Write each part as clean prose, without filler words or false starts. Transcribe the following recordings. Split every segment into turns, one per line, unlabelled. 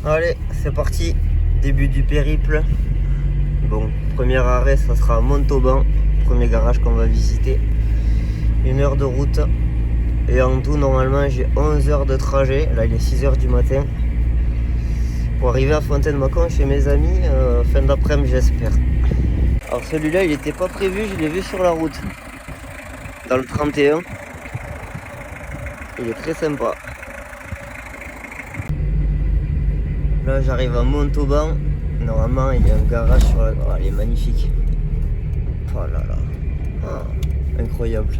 Allez, c'est parti. Début du périple. Bon, premier arrêt, ça sera à Montauban. Premier garage qu'on va visiter. 1 heure de route. Et en tout, normalement, j'ai 11 heures de trajet. Là, il est 6 heures du matin. Pour arriver à Fontaine-Mâcon chez mes amis, fin d'après-midi, j'espère. Alors celui-là, il n'était pas prévu, je l'ai vu sur la route. Dans le 31. Il est très sympa. Là, j'arrive à Montauban. Normalement, il y a un garage sur la... Oh, il est magnifique. Oh là là. Oh, incroyable.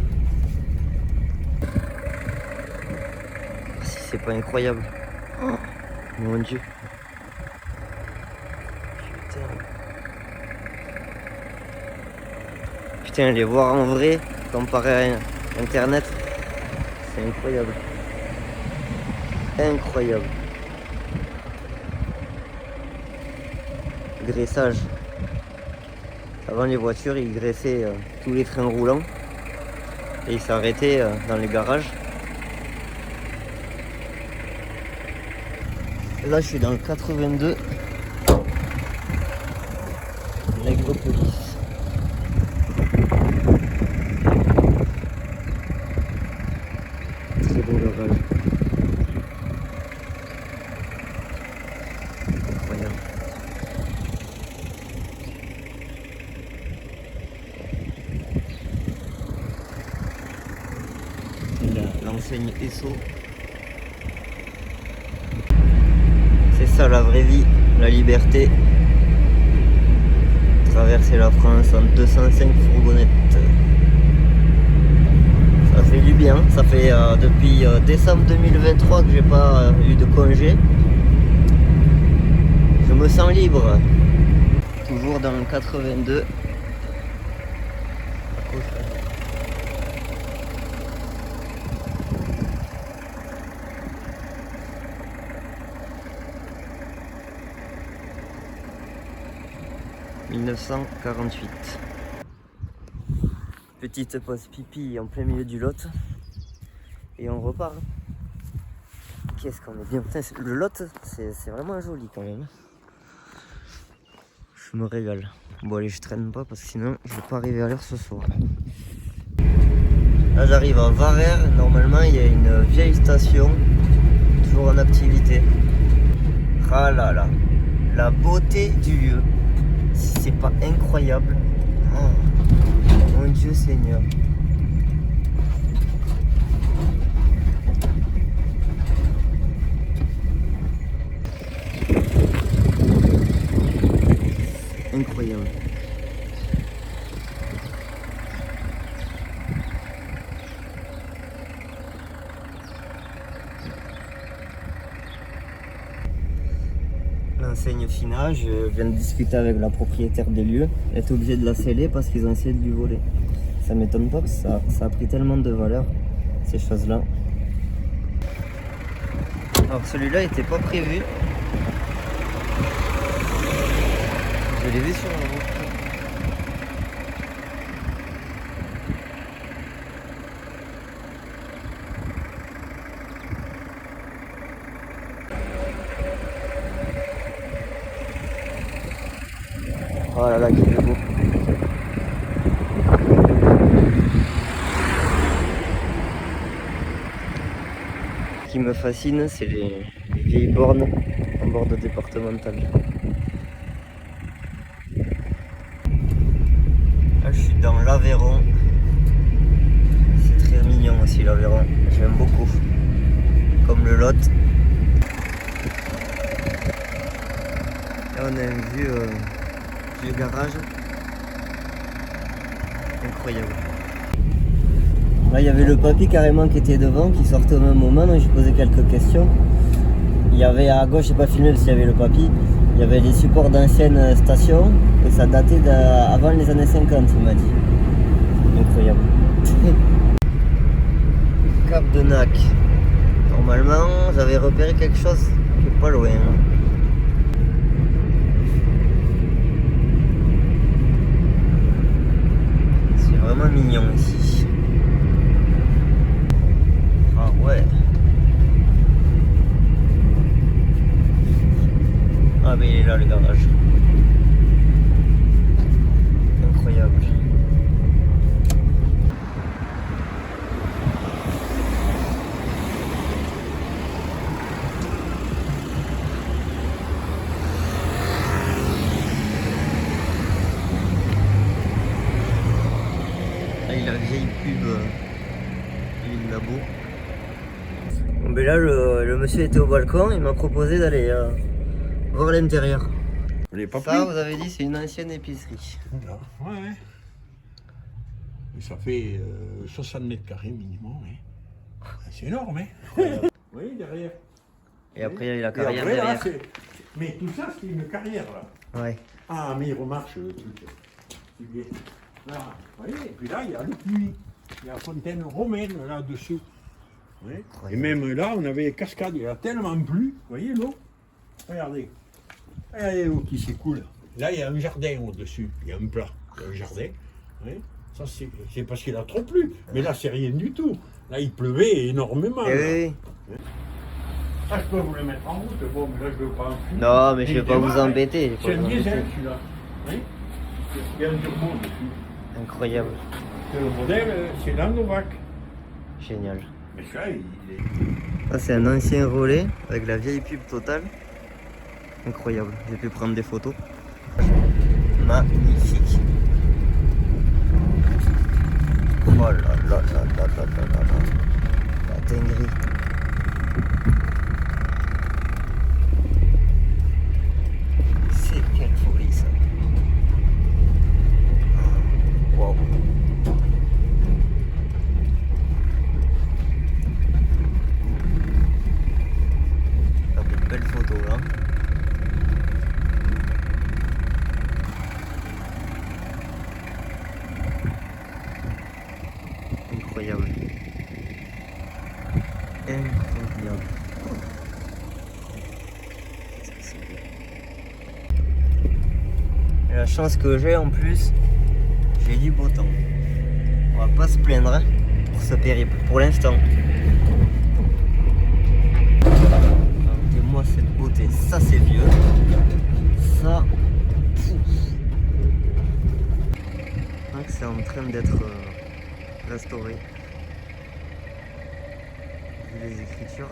Si c'est pas incroyable. Oh, mon Dieu. Putain, les voir en vrai, comparé à internet, c'est incroyable. Incroyable. Graissage. Avant, les voitures, ils graissaient tous les freins roulants et ils s'arrêtaient dans les garages. Là, je suis dans le 82. L'Agropolis. Très beau garage. Incroyable. L'enseigne Esso. C'est ça la vraie vie, la liberté. Traverser la France en 205 fourgonnettes. Ça fait du bien. Ça fait depuis décembre 2023 que j'ai pas eu de congé. Je me sens libre. Toujours dans le 82. 1948. Petite pause pipi en plein milieu du Lot. Et on repart. Qu'est-ce qu'on est bien. Putain, le Lot, c'est vraiment joli quand même. Je me régale. Bon allez, je traîne pas parce que sinon je vais pas arriver à l'heure ce soir. Là j'arrive à Varère. Normalement il y a une vieille station. Toujours en activité. Ah là là. La beauté du lieu. Si c'est pas incroyable. Oh, mon Dieu Seigneur. Incroyable. L'enseigne Fina, je viens de discuter avec la propriétaire des lieux. Elle est obligée de la sceller parce qu'ils ont essayé de lui voler. Ça m'étonne pas parce que ça a pris tellement de valeur, ces choses-là. Alors celui-là n'était pas prévu. Je l'ai vu sur la route. Oh là là, qu'il est beau. Ce qui me fascine, c'est les vieilles bornes en bord de départemental. Là, je suis dans l'Aveyron. C'est très mignon aussi l'Aveyron. J'aime beaucoup. Comme le Lot. Là, on a une vue du garage. Incroyable. Là, il y avait le papy carrément qui était devant, qui sortait au même moment, donc j'ai posé quelques questions. Il y avait à gauche, je n'ai pas filmé parce qu'il y avait le papy, il y avait des supports d'anciennes stations et ça datait d'avant les années 50, il m'a dit. Incroyable. Cap de Nac. Normalement, j'avais repéré quelque chose qui est pas loin. C'est vraiment mignon ici. Ah ouais. Ah mais il est là le garage. Incroyable. Ah, il a la vieille pub du labo. Bon, ben là le monsieur était au balcon, il m'a proposé d'aller voir l'intérieur.
Vous l'avez pas
Ça,
pris?
vous avez dit, c'est une ancienne épicerie.
Là, ouais. Et ça fait 60 mètres carrés minimum. Hein. C'est énorme, hein? Oui, derrière.
Et après, il y a eu la
Et
carrière
après, là,
derrière.
mais tout ça, c'est une carrière, là.
Ouais.
Ah, mais il remarche le truc. C'est bien. Là, vous voyez, et puis là, il y a le puits. Il y a la fontaine romaine, là-dessus. Oui. Et même là, on avait les cascades. Il y a tellement plu. Vous voyez l'eau? Regardez. Regardez l'eau qui s'écoule. Là, il y a un jardin au-dessus. Il y a un plat. Il y a un jardin. Oui. Ça, c'est parce qu'il a trop plu. Mais là, c'est rien du tout. Là, il pleuvait énormément.
Eh oui.
Ça, je peux vous le mettre en route. Bon, mais là, je ne veux pas en fumer.
Non, mais je vais pas vous
démarre,
embêter.
hein. C'est un diesel, celui-là. Oui. Il y a un turbo dessus.
Incroyable.
Le modèle, c'est l'Anovac.
Génial.
Mais celui-là, il est...
Ça, c'est un ancien relais avec la vieille pub totale. Incroyable. J'ai pu prendre des photos. Magnifique. Oh là là là là là là là là. La dinguerie. C'est quelle folie ça. Wow. Ah, des belles photos là. Incroyable. Incroyable. Et la chance que j'ai en plus, j'ai du beau temps. On va pas se plaindre hein, pour ce périple, pour l'instant. Regardez-moi cette beauté, ça c'est vieux. Ça, c'est en train d'être restauré. Vu les écritures,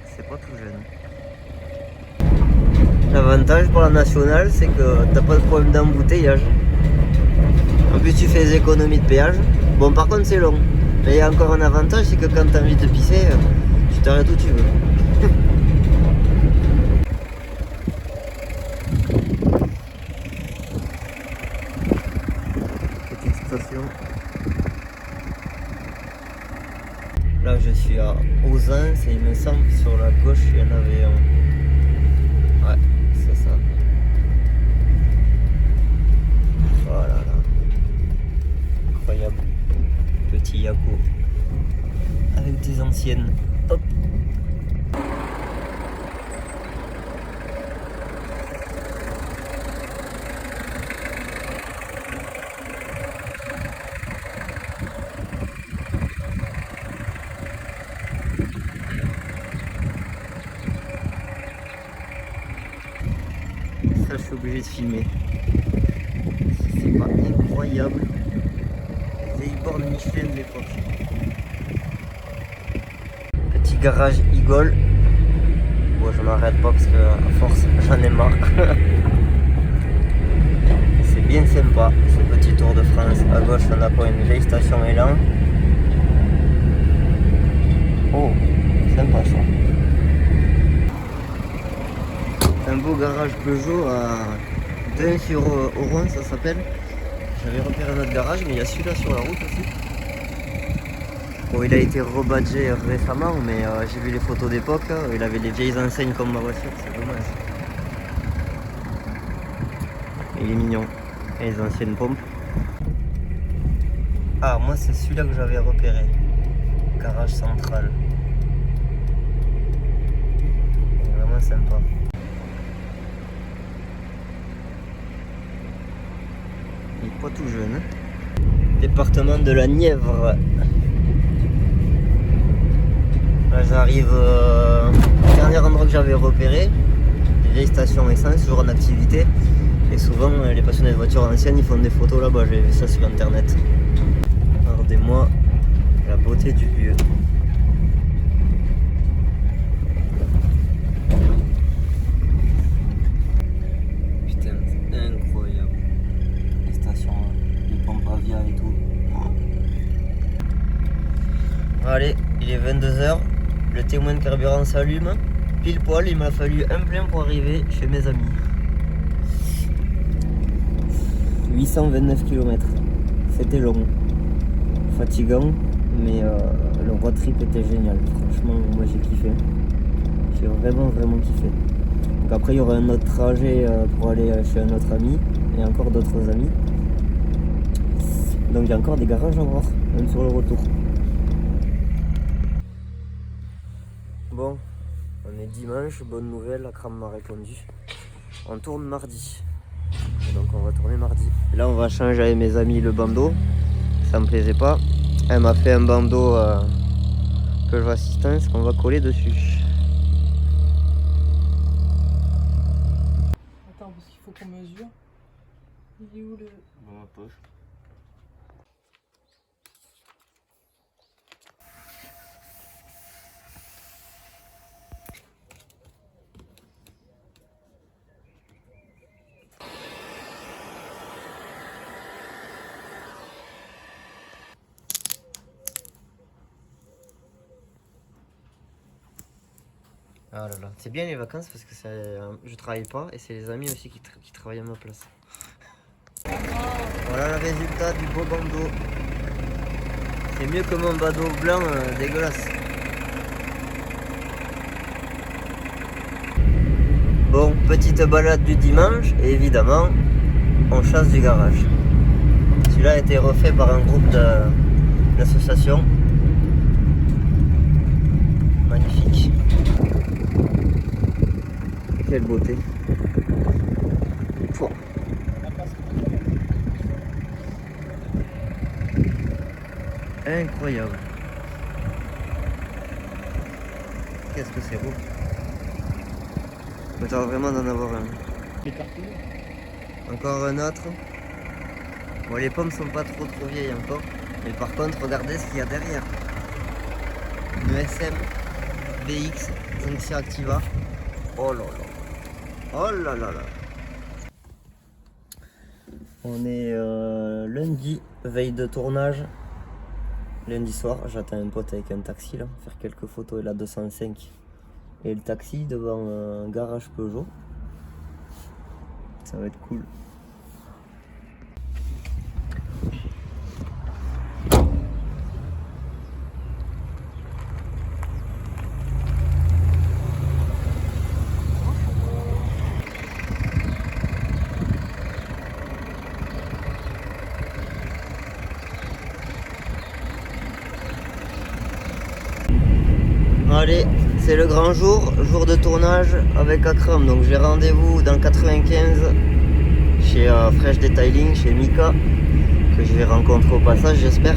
c'est pas tout jeune. L'avantage pour la nationale, c'est que t'as pas de problème d'embouteillage. En plus, tu fais des économies de péage. Bon, par contre, c'est long. Mais il y a encore un avantage, c'est que quand t'as envie de pisser, tu t'arrêtes où tu veux. Petite station. Là, je suis à Ozens et il me semble que sur la gauche, il y en avait un. Ouais, c'est ça. Voilà. Incroyable. Petit Yako. Avec des anciennes. Hop. Ça, je suis obligé de filmer. C'est pas incroyable. Les vieilles bornes Michelin de l'époque. Petit garage Igol. Bon, je m'arrête pas parce que à force, j'en ai marre. C'est bien sympa ce petit tour de France. À gauche, on a pas une vieille station Elan. Oh, sympa ça. Un beau garage Peugeot à Dain sur Oron, ça s'appelle. J'avais repéré un autre garage, mais il y a celui-là sur la route aussi. Bon, il a été rebadgé récemment, mais j'ai vu les photos d'époque. Il avait des vieilles enseignes comme ma voiture, c'est dommage. Il est mignon. Et les anciennes pompes. Ah, moi c'est celui-là que j'avais repéré. Garage central. Il est vraiment sympa. Il n'est pas tout jeune. Hein. Département de la Nièvre. Là j'arrive au dernier endroit que j'avais repéré. vieille station essence, toujours en activité. Et souvent, les passionnés de voitures anciennes, ils font des photos là-bas. J'ai vu ça sur internet. Regardez-moi la beauté du lieu. Putain, c'est incroyable. Les stations, les pompes à via et tout. Allez, il est 22h. Le témoin de carburant s'allume. Pile poil, il m'a fallu un plein pour arriver chez mes amis. 829 km. C'était long. Fatigant, mais le road trip était génial. Franchement, moi j'ai kiffé. J'ai vraiment kiffé. Donc après, il y aura un autre trajet pour aller chez un autre ami et encore d'autres amis. Donc il y a encore des garages à voir, même sur le retour. Bon, on est dimanche, bonne nouvelle, la crame m'a répondu. On tourne mardi. Et donc on va tourner mardi. Et là on va changer avec mes amis le bandeau. Ça me plaisait pas. Elle m'a fait un bandeau Peugeot Assistance qu'on va coller dessus.
Attends, parce qu'il faut qu'on mesure. Il est où le...
Dans ma poche. Ah là là, c'est bien les vacances parce que je travaille pas et c'est les amis aussi qui travaillent à ma place. Voilà le résultat du beau bandeau. C'est mieux que mon bandeau blanc dégueulasse. Bon, petite balade du dimanche et évidemment, on chasse du garage. Celui-là a été refait par un groupe d'associations. Magnifique. Quelle beauté. Pouah. Incroyable. Qu'est-ce que c'est beau. Je m'attends vraiment d'en avoir un. Encore un autre. Bon, les pommes sont pas trop vieilles encore. Mais par contre, regardez ce qu'il y a derrière. Une SM BX Xenxia Activa. Oh là là. Oh là là là. On est lundi, veille de tournage. Lundi soir, j'attends un pote avec un taxi là, faire quelques photos et la 205. Et le taxi devant un garage Peugeot. Ça va être cool. Allez, c'est le grand jour, jour de tournage avec Akram. Donc j'ai rendez-vous dans le 95 chez Fresh Detailing, chez Mika, que je vais rencontrer au passage, j'espère.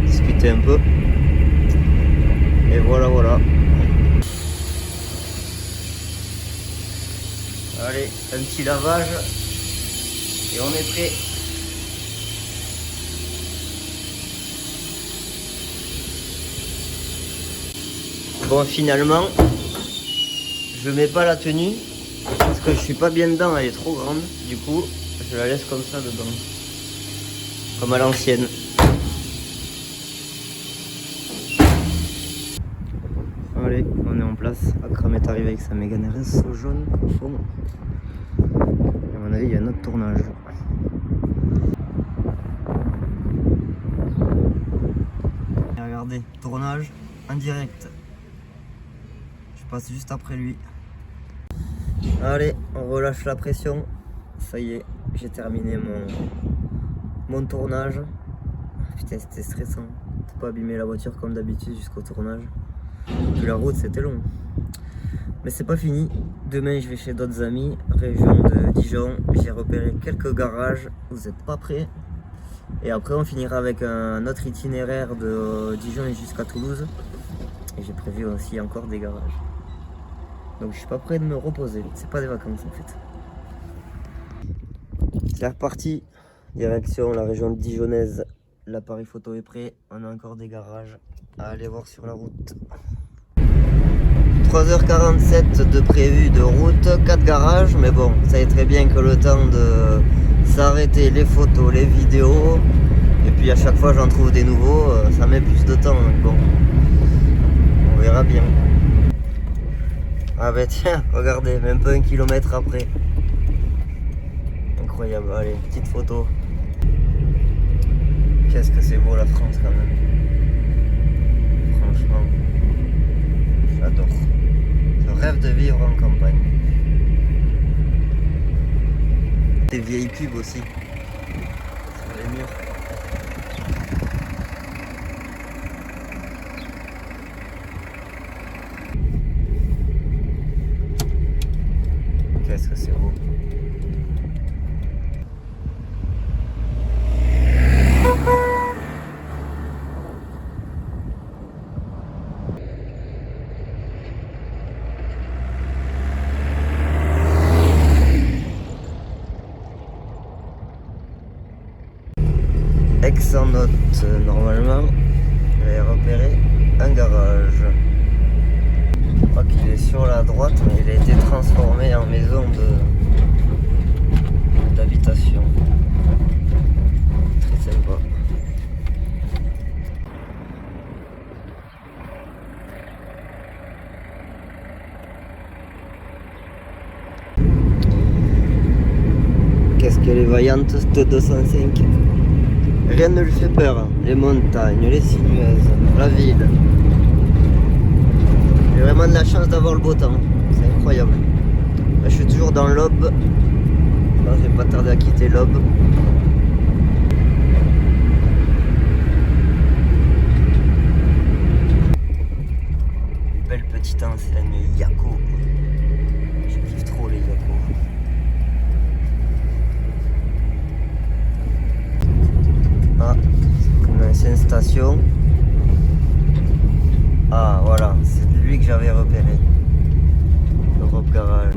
Discuter un peu. Et voilà. Allez, un petit lavage et on est prêt. Bon, finalement, je mets pas la tenue parce que je suis pas bien dedans, elle est trop grande. Du coup, je la laisse comme ça dedans, comme à l'ancienne. Allez, on est en place. Akram est arrivé avec sa Mégane RS jaune au fond. À mon avis, il y a un autre tournage. Et regardez, tournage en direct. Je passe juste après lui. Allez, on relâche la pression. Ça y est, j'ai terminé mon tournage. Putain, c'était stressant de pas abîmer la voiture comme d'habitude jusqu'au tournage. Puis la route, c'était long. Mais c'est pas fini. Demain, je vais chez d'autres amis, région de Dijon. J'ai repéré quelques garages. Vous n'êtes pas prêts. Et après, on finira avec un autre itinéraire de Dijon jusqu'à Toulouse. Et j'ai prévu aussi encore des garages. Donc je suis pas prêt de me reposer. C'est pas des vacances en fait. C'est reparti. Direction la région dijonnaise. L'appareil photo est prêt. On a encore des garages à aller voir sur la route. 3h47 de prévu de route, 4 garages, mais bon, ça est très bien que le temps de s'arrêter, les photos, les vidéos, et puis à chaque fois j'en trouve des nouveaux, ça met plus de temps, donc bon, on verra bien. Ah ben tiens, regardez, même pas 1 kilomètre après. Incroyable, allez, petite photo. Qu'est-ce que c'est beau la France quand même. Franchement, j'adore. Je rêve de vivre en campagne. Des vieilles pubs aussi. Sur les murs. Qu'est-ce que c'est beau. Ex en note, normalement, j'avais repéré un garage. Je crois qu'il est sur la droite, mais il a été transformé en maison d'habitation. Très sympa. Qu'est-ce qu'elle est vaillante cette 205. Rien ne lui fait peur, les montagnes, les sinueuses, la ville. J'ai vraiment de la chance d'avoir le beau temps, c'est incroyable. Là, je suis toujours dans l'Aube, je vais pas tarder à quitter l'Aube. Belle petite enseigne Yako. Je kiffe trop les Yako. Ah, une ancienne station. Ah, voilà, c'est lui que j'avais repéré. Europe Garage.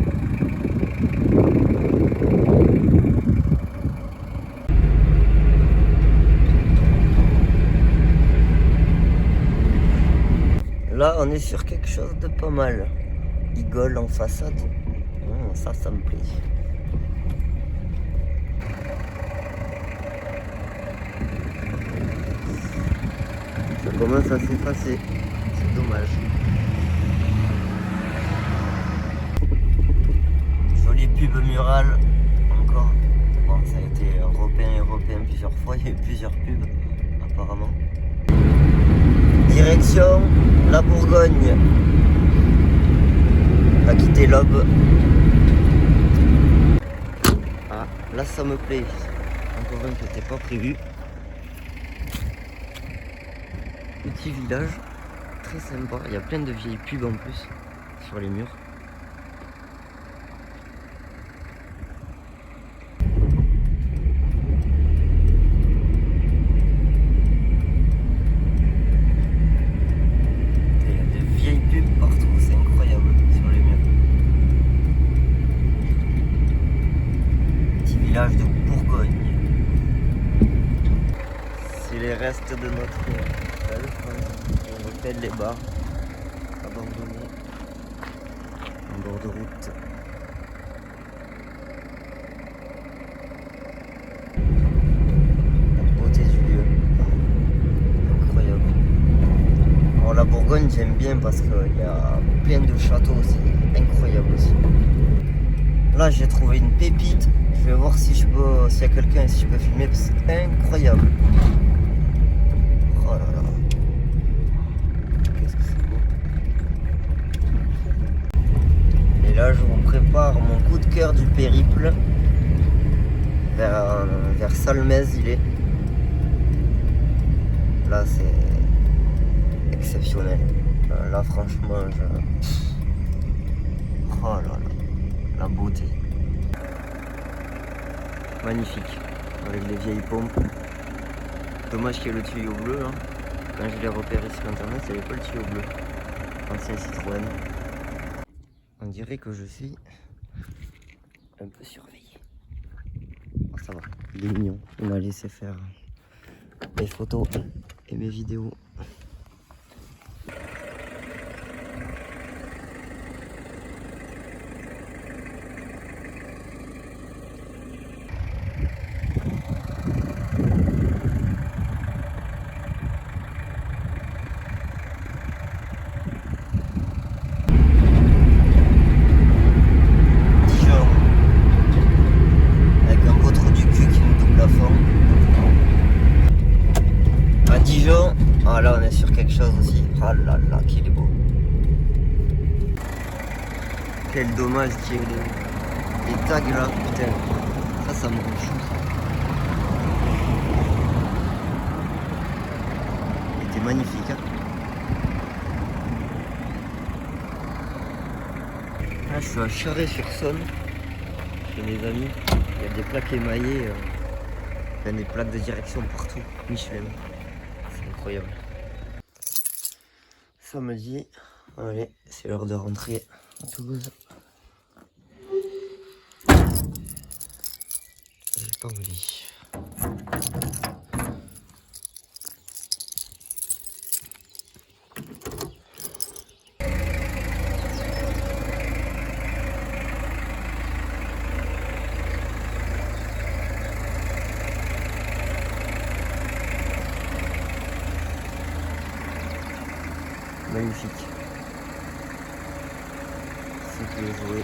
Là, on est sur quelque chose de pas mal. Igol en façade. Ça me plaît. Ça commence à s'effacer, c'est dommage. Jolie pub murale, encore. Bon, ça a été européen plusieurs fois, il y a eu plusieurs pubs, apparemment. Direction la Bourgogne. On va quitter l'Aube. Ah, là ça me plaît. Encore un qui n'était pas prévu. Petit village, très sympa, il y a plein de vieilles pubs en plus sur les murs. Il y a des vieilles pubs partout, c'est incroyable sur les murs. Petit village de Bourgogne. C'est les restes de notre on refait les bars abandonnés en bord de route. La beauté du lieu, incroyable. Alors la Bourgogne j'aime bien parce qu'il y a plein de châteaux, c'est incroyable aussi. Là j'ai trouvé une pépite, je vais voir si je peux, s'il y a quelqu'un et si je peux filmer parce que c'est incroyable. Oh là là. Qu'est-ce que c'est beau. Et là je vous prépare mon coup de cœur du périple. Vers Salmez il est. Là c'est exceptionnel. Là franchement oh là là. La beauté. Magnifique. Avec les vieilles pompes. Dommage qu'il y ait le tuyau bleu. Hein. Quand je l'ai repéré sur internet, il n'y avait pas le tuyau bleu. Ancien Citroën. On On dirait que je suis un peu surveillé. Oh, ça va, il est mignon. Il m'a laissé faire mes photos et mes vidéos. Ah là on est sur quelque chose aussi. Ah là là qu'il est beau. Quel dommage qu'il y ait les tags là, putain. Ça me rend chou ça. Il était magnifique hein. Là je suis à Charest-sur-Saône chez mes amis. Il y a des plaques émaillées. Il y a des plaques de direction partout. Michelin. Incroyable. Samedi, allez, c'est l'heure de rentrer à Toulouse. J'ai pas envie. Magnifique. C'est bien joué.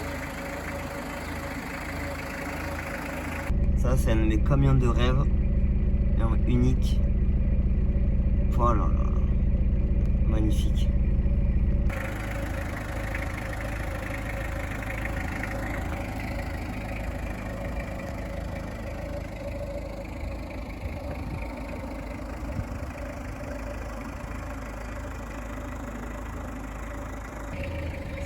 Ça c'est un de mes camions de rêve. Unique. Oh là là là. Magnifique.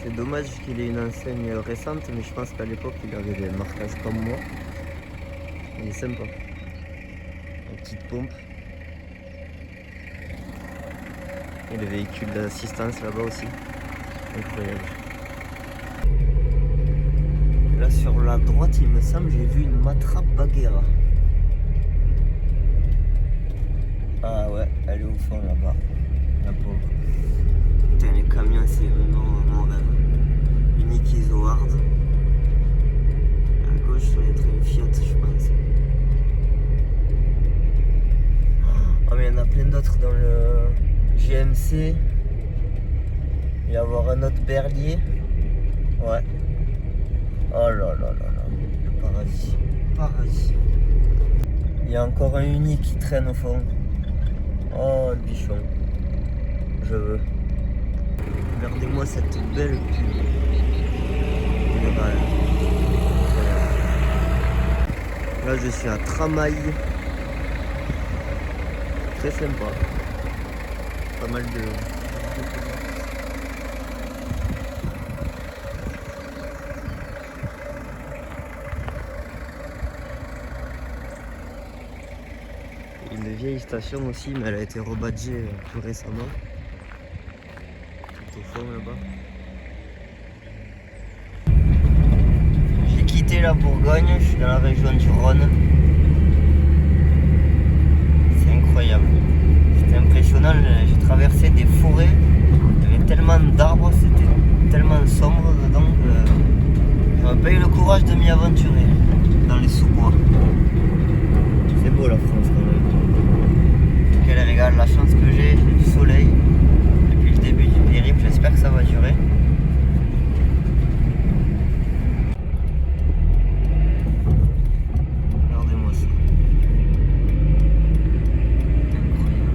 C'est dommage qu'il ait une enseigne récente, mais je pense qu'à l'époque il avait des marquages comme moi. Il est sympa. Une petite pompe. Et le véhicule d'assistance là-bas aussi. Incroyable. Là sur la droite, il me semble, j'ai vu une Matra Bagheera. Ah ouais, elle est au fond là-bas. La pauvre. Putain, les camions, c'est vraiment mon rêve. Unique Isoard. À gauche, ça va être une Fiat, je pense. Oh, mais il y en a plein d'autres dans le GMC. Il va y avoir un autre Berlier. Ouais. Oh là là là là. Le paradis. Paradis. Il y a encore un Unique qui traîne au fond. Oh, le bichon. Je veux. Regardez-moi cette belle pub. Là je suis à Tramail. Très sympa. Pas mal de... Une vieille station aussi, mais elle a été rebadgée plus récemment. Tout au fond là-bas. J'ai quitté la Bourgogne, je suis dans la région du Rhône. C'est incroyable. C'était impressionnant, j'ai traversé des forêts. Il y avait tellement d'arbres, c'était tellement sombre dedans que j'aurais pas eu le courage de m'y aventurer dans les sous-bois. C'est beau la France quand même. Quel régal, la chance que j'ai du soleil depuis le début du périple, j'espère que ça va durer. Regardez-moi ça. Incroyable.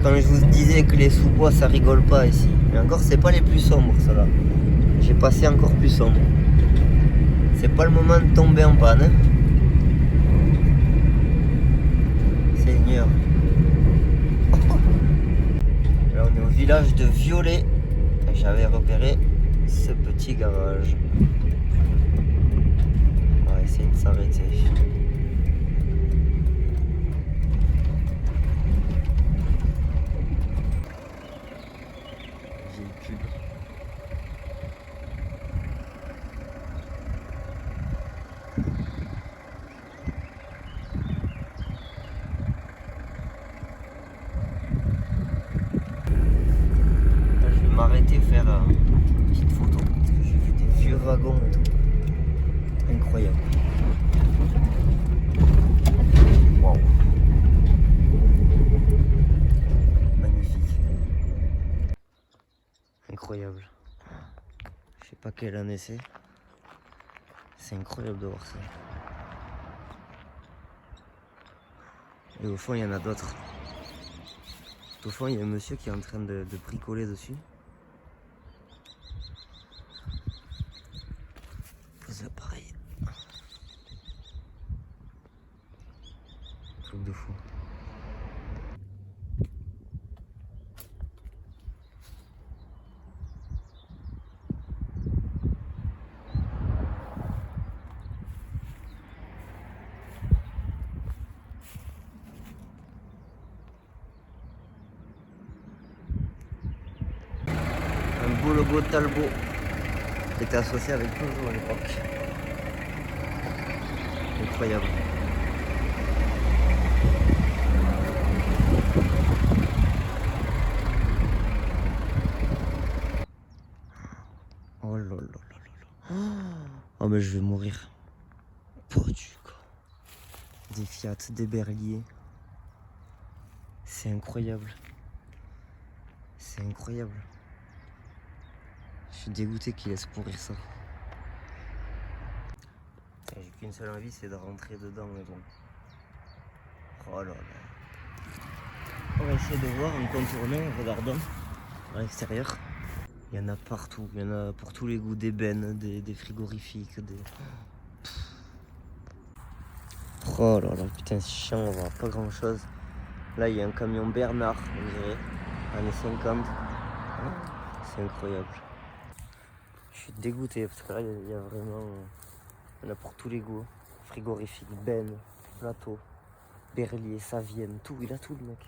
Quand je vous disais que les sous-bois ça rigole pas ici, mais encore c'est pas les plus sombres ça là. J'ai passé encore plus sombre. C'est pas le moment de tomber en panne. Hein. Seigneur. Là on est au village de Violet et j'avais repéré ce petit garage. On va essayer de s'arrêter. Vieille pub. wagon et tout. Incroyable. Waouh. Magnifique. Incroyable. Je sais pas quelle année c'est. C'est incroyable de voir ça. Et au fond, il y en a d'autres. Au fond, il y a un monsieur qui est en train de bricoler dessus. Pose pareil. Truc de fou. Un beau logo Talbot qui était associé avec Peugeot à l'époque. Incroyable. Oh là là là là. Oh mais je vais mourir. Oh du coup. Des Fiat, des Berlier. C'est incroyable. C'est incroyable. Je suis dégoûté qu'ils laissent pourrir ça. J'ai qu'une seule envie, c'est de rentrer dedans, mais bon. Oh là là. On va essayer de voir en contournant, en regardant à l'extérieur. Il y en a partout, il y en a pour tous les goûts, des bennes, des frigorifiques, des... Oh là là, putain c'est chiant, on voit pas grand chose. Là il y a un camion Bernard, on dirait, années 50. C'est incroyable. Je suis dégoûté parce que là il y a vraiment... Il y en a pour tous les goûts. Frigorifique, bennes, plateau, Berlier, Savienne, tout, il a tout le mec.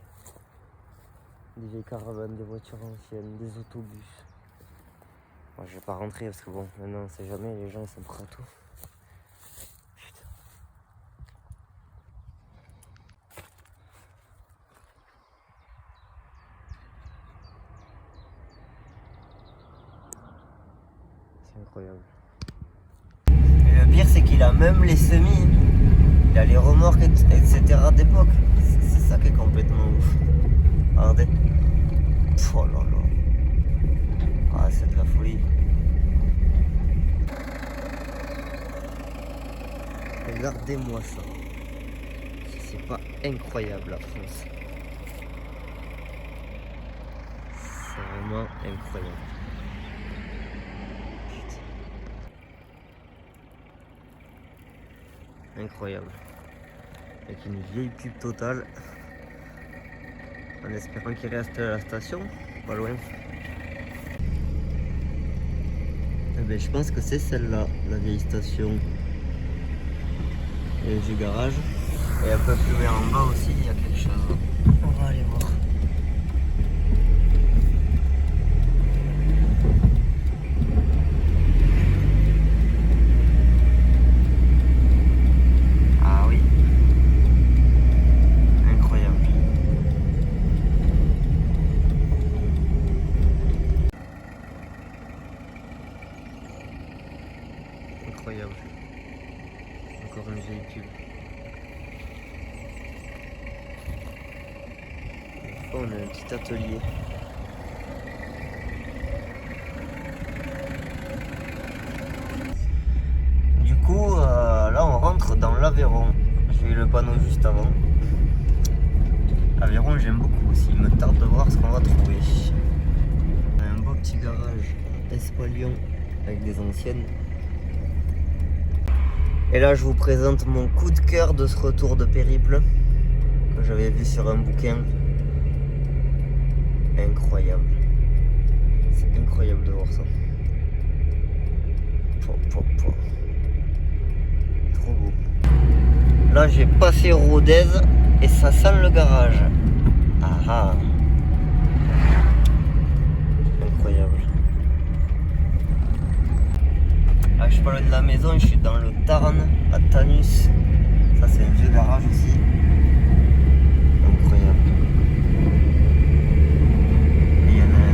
Des vieilles caravanes, des voitures anciennes, des autobus. Moi je vais pas rentrer parce que bon, maintenant on sait jamais, les gens ils sont prêts à tout. Putain. C'est incroyable. Et le pire c'est qu'il a même les semis. Il a les remorques etc. d'époque. C'est ça qui est complètement ouf. Regardez. Oh là là. Ah c'est de la folie. Regardez-moi ça. C'est pas incroyable la France. C'est vraiment incroyable. Putain. Incroyable. Avec une vieille pub totale. En espérant qu'il reste à la station. Pas loin. Eh ben, je pense que c'est celle-là, la vieille station. Et du garage. Et un peu plus loin en bas aussi, il y a quelque chose. On va aller voir. Ah oui. Incroyable. Incroyable. Encore un véhicule. On a un petit atelier. Du coup, là on rentre dans l'Aveyron. J'ai eu le panneau juste avant. Aveyron j'aime beaucoup aussi. Il me tarde de voir ce qu'on va trouver. On a un beau petit garage Espalion avec des anciennes. Et là je vous présente mon coup de cœur de ce retour de périple que j'avais vu sur un bouquin. Incroyable. C'est incroyable de voir ça. Trop beau. Là j'ai passé Rodez et ça sent le garage. Ah ah. Incroyable. Là je suis pas loin de la maison, je suis dans le Tarn à Tanus. Ça c'est un vieux garage aussi. Incroyable.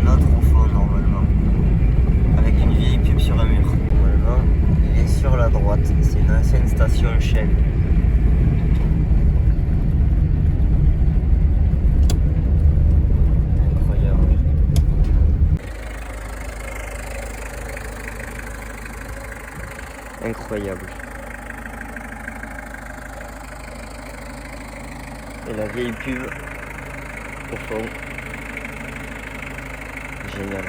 Autre au fond normalement avec une vieille pub sur un mur normalement droite, c'est une ancienne station Shell. Incroyable. Incroyable. Et la vieille pub au fond. Génial.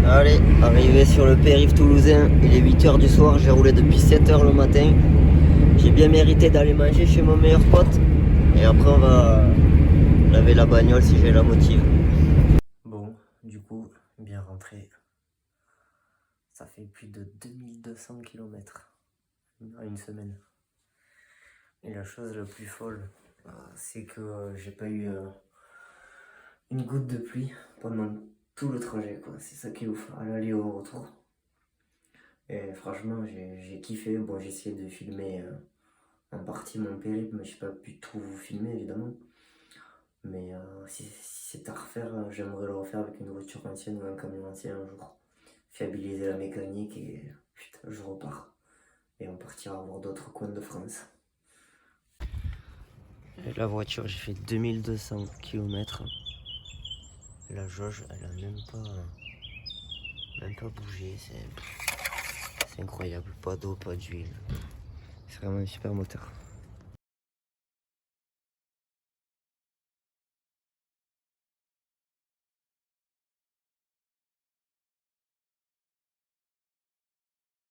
Allez, arrivé sur le périph' toulousain, il est 8h du soir, j'ai roulé depuis 7h le matin. J'ai bien mérité d'aller manger chez mon meilleur pote. Et après on va laver la bagnole si j'ai la motive. Bon, du coup, bien rentré. Ça fait plus de 2200 km en une semaine. Et la chose la plus folle, c'est que j'ai pas eu une goutte de pluie pendant tout le trajet, quoi. C'est ça qui est ouf, à l'aller au retour. Et franchement, j'ai kiffé. Bon, j'ai essayé de filmer en partie mon périple, mais j'ai pas pu tout vous filmer évidemment. Mais si c'est à refaire, j'aimerais le refaire avec une voiture ancienne ou un camion ancien un jour. Fiabiliser la mécanique et putain, je repars. Et on partira voir d'autres coins de France. Et la voiture, j'ai fait 2200 km. La jauge, elle a même pas bougé. C'est incroyable. Pas d'eau, pas d'huile. C'est vraiment un super moteur.